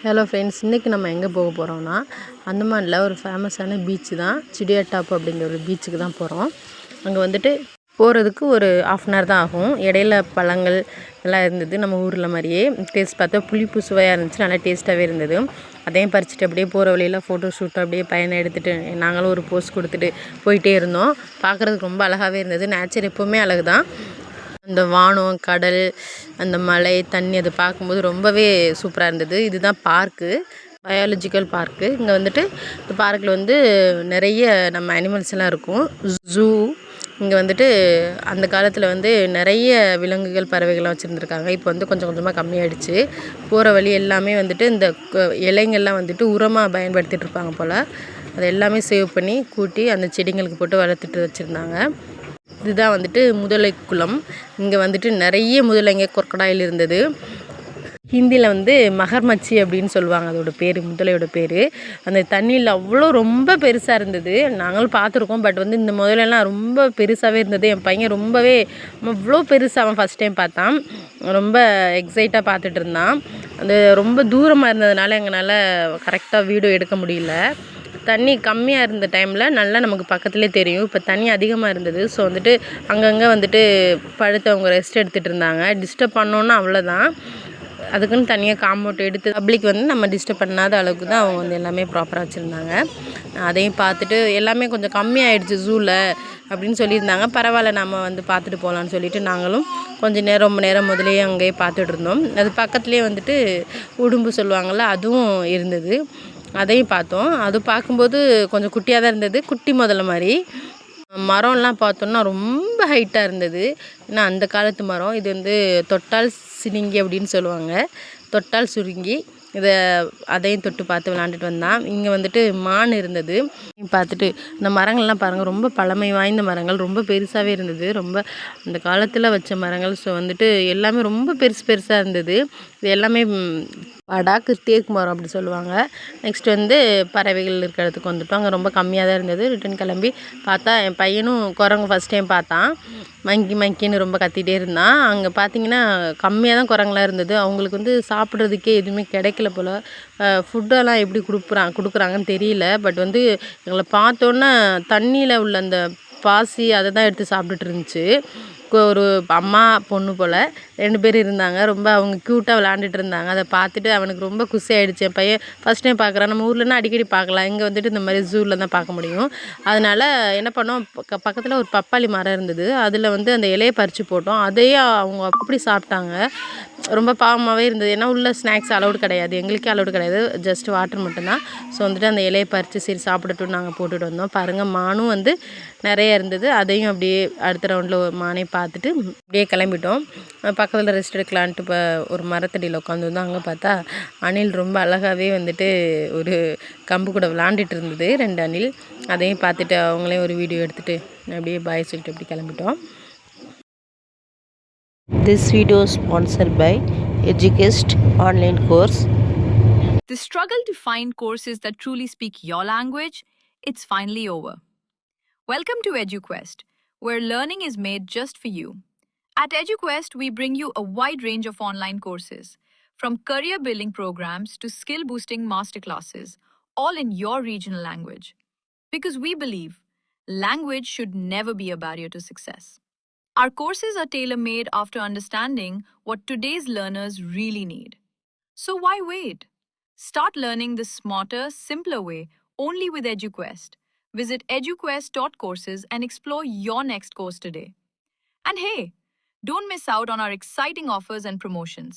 Hello friends, இன்றைக்கி நம்ம எங்கே போக போகிறோம்னா அந்தமானில் ஒரு ஃபேமஸான பீச்சு தான் சிடியா டாப் அப்படிங்கிற ஒரு பீச்சுக்கு தான் போகிறோம். அங்கே வந்துட்டு போகிறதுக்கு ஒரு 1/2 தான் ஆகும். இடையில பழங்கள் எல்லாம் இருந்தது, நம்ம ஊரில் மாதிரியே. டேஸ்ட் பார்த்தா புளிப்பு சுவையாக இருந்துச்சு, நல்லா டேஸ்ட்டாகவே இருந்தது. அதையும் பறிச்சுட்டு அப்படியே போகிற வழியில் ஃபோட்டோ ஷூட் அப்படியே பயனை எடுத்துகிட்டு நாங்களும் ஒரு போஸ் கொடுத்துட்டு போயிட்டே இருந்தோம். பார்க்குறதுக்கு ரொம்ப அழகாகவே இருந்தது. நேச்சர் எப்போவுமே அழகு தான். அந்த வானம், கடல், அந்த மலை, தண்ணி அதை பார்க்கும்போது ரொம்பவே சூப்பராக இருந்தது. இதுதான் பார்க்கு, பயாலஜிக்கல் பார்க்கு. இங்கே வந்துட்டு இந்த பார்க்கில் வந்து நிறைய நம்ம அனிமல்ஸ் எல்லாம் இருக்கும். ஜூ இங்கே வந்துட்டு அந்த காலத்தில் வந்து நிறைய விலங்குகள், பறவைகள்லாம் வச்சுருந்துருக்காங்க. இப்போ வந்து கொஞ்சம் கொஞ்சமாக கம்மியாயிடுச்சு. போகிற வழி எல்லாமே வந்துட்டு இந்த இலைங்கள்லாம் வந்துட்டு உரமாக பயன்படுத்திகிட்டு இருப்பாங்க போல். அதை எல்லாமே சேவ் பண்ணி கூட்டி அந்த செடிங்களுக்கு போட்டு வளர்த்துட்டு வச்சுருந்தாங்க. இதுதான் வந்துட்டு முதலை குளம். இங்கே வந்துட்டு நிறைய முதலைங்க, கொர்க்கடாயில் இருந்தது. ஹிந்தியில் வந்து மகர்மச்சி அப்படின்னு சொல்லுவாங்க அதோட பேர், முதலையோட பேர். அந்த தண்ணியில் அவ்வளோ ரொம்ப பெருசாக இருந்தது. நாங்களும் பார்த்துருக்கோம், பட் வந்து இந்த முதலைலாம் ரொம்ப பெருசாகவே இருந்தது. என் பையன் ரொம்பவே அவ்வளோ பெருசாக அவன் ஃபஸ்ட் டைம் பார்த்தான். ரொம்ப எக்ஸைட்டாக பார்த்துட்டு இருந்தான். அந்த ரொம்ப தூரமாக இருந்ததுனால எங்களால் கரெக்டாக வீடியோ எடுக்க முடியல. தண்ணி கம்மியாக இருந்த டைமில் நல்லா நமக்கு பக்கத்துலேயே தெரியும். இப்போ தண்ணி அதிகமாக இருந்தது. ஸோ வந்துட்டு அங்கங்கே வந்துட்டு படுத்தவங்க ரெஸ்ட் எடுத்துகிட்டு இருந்தாங்க. டிஸ்டர்ப் பண்ணோன்னா அவ்வளோதான். அதுக்குன்னு தனியாக காம்பவுண்ட் எடுத்து பப்ளிக் வந்து நம்ம டிஸ்டர்ப் பண்ணாத அளவுக்கு தான் அவங்க வந்து எல்லாமே ப்ராப்பராக வச்சுருந்தாங்க. அதையும் பார்த்துட்டு எல்லாமே கொஞ்சம் கம்மியாயிடுச்சு ஜூவில் அப்படின்னு சொல்லியிருந்தாங்க. பரவாயில்ல, நம்ம வந்து பார்த்துட்டு போகலான்னு சொல்லிவிட்டு நாங்களும் கொஞ்சம் ரொம்ப நேரம் முதலேயே அங்கேயே பார்த்துட்டு இருந்தோம். அது பக்கத்துலேயே வந்துட்டு உடும்பு சொல்லுவாங்கள்ல, அதுவும் இருந்தது. அதையும் பார்த்தோம். அது பார்க்கும்போது கொஞ்சம் குட்டியாக தான் இருந்தது, குட்டி முதல்ல மாதிரி. மரம்லாம் பார்த்தோன்னா ரொம்ப ஹைட்டாக இருந்தது. ஏன்னா அந்த காலத்து மரம். இது வந்து தொட்டால் சினுங்கி அப்படின்னு சொல்லுவாங்க. தொட்டால் சுருங்கி. அதையும் தொட்டு பார்த்து விளாண்டுட்டு வந்தான். இங்கே வந்துட்டு மான் இருந்தது. பார்த்துட்டு இந்த மரங்கள்லாம் பாருங்கள், ரொம்ப பழமை வாய்ந்த மரங்கள், ரொம்ப பெருசாகவே இருந்தது. ரொம்ப அந்த காலத்தில் வச்ச மரங்கள். ஸோ வந்துட்டு எல்லாமே ரொம்ப பெருசாக இருந்தது. இது எல்லாமே படாக்கு தேக்கு மரம் அப்படி சொல்லுவாங்க. நெக்ஸ்ட் வந்து பறவைகள் இருக்கிற இடத்துக்கு வந்துட்டோம். அங்கே ரொம்ப கம்மியாக தான் இருந்தது. ரிட்டன் கிளம்பி பார்த்தா என் பையனும் குரங்கு ஃபஸ்ட் டைம் பார்த்தான். மங்கின்னு ரொம்ப கத்திகிட்டே இருந்தான். அங்கே பார்த்தீங்கன்னா கம்மியாக தான் குரங்குலாம் இருந்தது. அவங்களுக்கு வந்து சாப்பிட்றதுக்கே எதுவுமே கிடைக்கல போல். ஃபுட்டெல்லாம் எப்படி கொடுக்குறாங்கன்னு தெரியல. பட் வந்து எங்களை பார்த்தோன்னே தண்ணியில் உள்ள அந்த பாசி அதை தான் எடுத்து சாப்பிட்டுட்டு இருந்துச்சு. ஒரு அம்மா பொண்ணு போல் 2 பேர் இருந்தாங்க. ரொம்ப அவங்க க்யூட்டாக விளாண்டுட்டு இருந்தாங்க. அதை பார்த்துட்டு அவனுக்கு ரொம்ப குஷி ஆகிடுச்சு. என் பையன் ஃபஸ்ட் டைம் பார்க்குறான். நம்ம ஊர்லன்னா அடிக்கடி பார்க்கலாம், இங்கே வந்துட்டு இந்த மாதிரி ஜூவில் தான் பார்க்க முடியும். அதனால் என்ன பண்ணோம், பக்கத்தில் ஒரு பப்பாளி மரம் இருந்தது. அதில் வந்து அந்த இலையை பறித்து போட்டோம். அதையே அவங்க அப்படி சாப்பிட்டாங்க. ரொம்ப பாவமாகவே இருந்தது. ஏன்னா உள்ள ஸ்நாக்ஸ் அலௌடு கிடையாது, எங்களுக்கே அலௌடு கிடையாது, ஜஸ்ட் வாட்டர் மட்டும்தான். ஸோ வந்துட்டு அந்த இலையை பறித்து சரி சாப்பிடட்டும் நாங்கள் போட்டுட்டு வந்தோம். பாருங்கள், மானும் வந்து நிறைய இருந்தது. அதையும் அப்படியே அடுத்த ரவுண்டில் ஒரு மானை பார்த்துட்டு அப்படியே கிளம்பிட்டோம். பக்கத்தில் ரெஸ்ட் எடுக்கலான்ட்டு இப்போ ஒரு மரத்தடியில் உட்காந்துருந்தோம். அங்கே பார்த்தா அணில் ரொம்ப அழகாகவே வந்துட்டு ஒரு கம்பு கூட விளாண்டுட்டு இருந்தது, 2 அணில். அதையும் பார்த்துட்டு அவங்களே ஒரு வீடியோ எடுத்துகிட்டு அப்படியே பாய் சொல்லிட்டு அப்படி கிளம்பிட்டோம். This video is sponsored by Eduquest online course. The struggle to find courses that truly speak your language, it's finally over. Welcome to EduQuest, where learning is made just for you. At EduQuest, we bring you a wide range of online courses, from career building programs to skill boosting masterclasses, all in your regional language. Because we believe language should never be a barrier to success. Our courses are tailor-made after understanding what today's learners really need. So why wait? Start learning the smarter, simpler way only with EduQuest. Visit eduquest.courses and explore your next course today. And hey, don't miss out on our exciting offers and promotions.